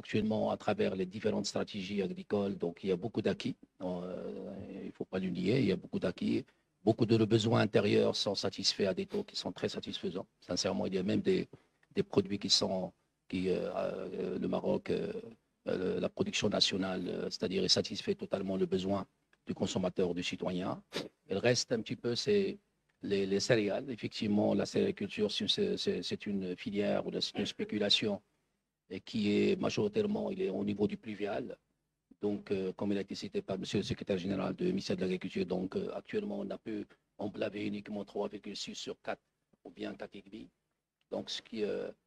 actuellement à travers les différentes stratégies agricoles. Donc, il y a beaucoup d'acquis. Il ne faut pas le nier, il y a beaucoup d'acquis. Beaucoup de nos besoins intérieurs sont satisfaits à des taux qui sont très satisfaisants. Sincèrement, il y a même des produits le Maroc, la production nationale, c'est-à-dire est satisfait totalement le besoin du consommateur, du citoyen. Il reste un petit peu, c'est les céréales. Effectivement, la céréaliculture, c'est une filière ou c'est une spéculation et qui est majoritairement il est au niveau du pluvial. Donc, comme il a été cité par Monsieur le secrétaire général du ministère de l'Agriculture, donc actuellement, on a pu emblaver uniquement 3,6 sur 4 ou bien 4,5. Donc,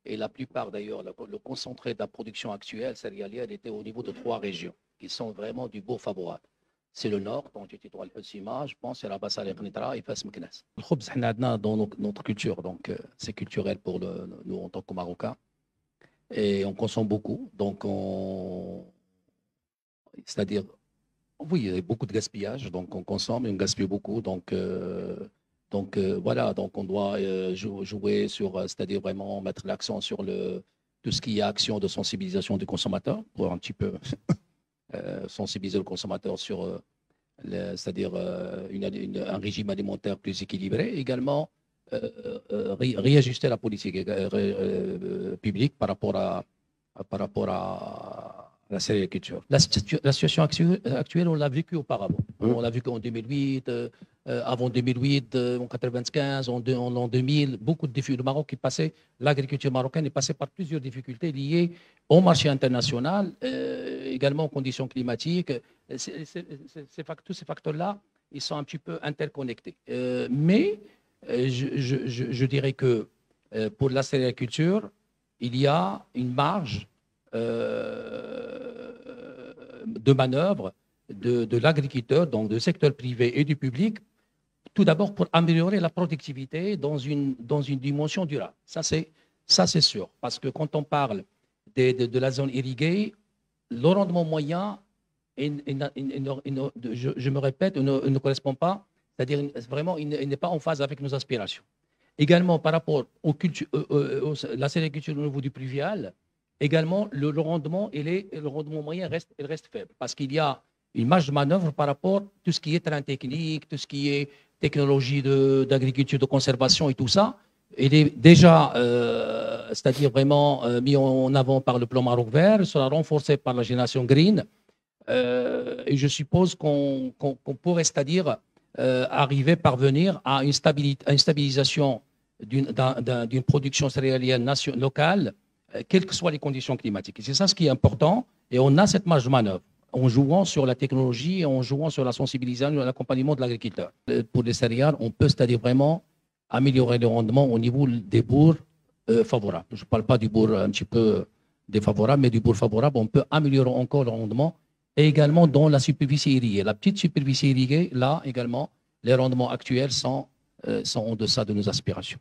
et la plupart d'ailleurs, le concentré de la production actuelle céréalière était au niveau de 3 régions qui sont vraiment du beau favorable. C'est le nord, dont tu vois le petit je pense, c'est la basse à l'Eqnitra et Fas Meknes. Le khubz, dans notre culture, donc c'est culturel pour nous en tant que Marocains. Et on consomme beaucoup, donc c'est-à-dire, oui, il y a beaucoup de gaspillage, donc on consomme et on gaspille beaucoup, donc voilà, donc on doit jouer sur, c'est-à-dire vraiment mettre l'accent sur tout ce qui est action de sensibilisation du consommateur pour un petit peu sensibiliser le consommateur sur, c'est-à-dire un régime alimentaire plus équilibré. Également, réajuster la politique publique par rapport à la céréaliculture. La situation actuelle, on l'a vécu auparavant. On l'a vu en 2008, avant 2008, en 1995, en l'an 2000, beaucoup de défis. Le Maroc est passé, l'agriculture marocaine est passée par plusieurs difficultés liées au marché international, également aux conditions climatiques. Tous ces facteurs-là, ils sont un petit peu interconnectés. Mais je dirais que pour la céréaliculture, il y a une marge de manœuvre de l'agriculteur, donc du secteur privé et du public, tout d'abord pour améliorer la productivité dans une dimension durable. Ça, c'est sûr. Parce que quand on parle de la zone irriguée, le rendement moyen, je me répète, ne correspond pas, c'est-à-dire vraiment, il n'est pas en phase avec nos aspirations. Également, par rapport la céréaliculture au niveau du pluvial, également, le rendement moyen reste faible parce qu'il y a une marge de manœuvre par rapport à tout ce qui est terrain technique, tout ce qui est technologie d'agriculture, de conservation et tout ça. Il est déjà, c'est-à-dire vraiment mis en avant par le plan Maroc Vert, sera renforcé par la génération Green. Et je suppose qu'on pourrait, c'est-à-dire, parvenir à une stabilisation d'une production céréalière locale, quelles que soient les conditions climatiques. Et c'est ça ce qui est important. Et on a cette marge de manœuvre en jouant sur la technologie et en jouant sur la sensibilisation et l'accompagnement de l'agriculteur. Pour les céréales, on peut, c'est-à-dire vraiment améliorer le rendement au niveau des bourgs favorables. Je ne parle pas du bourg un petit peu défavorable, mais du bourg favorable, on peut améliorer encore le rendement. Et également dans la superficie irriguée. La petite superficie irriguée, là également, les rendements actuels sont en deçà de nos aspirations.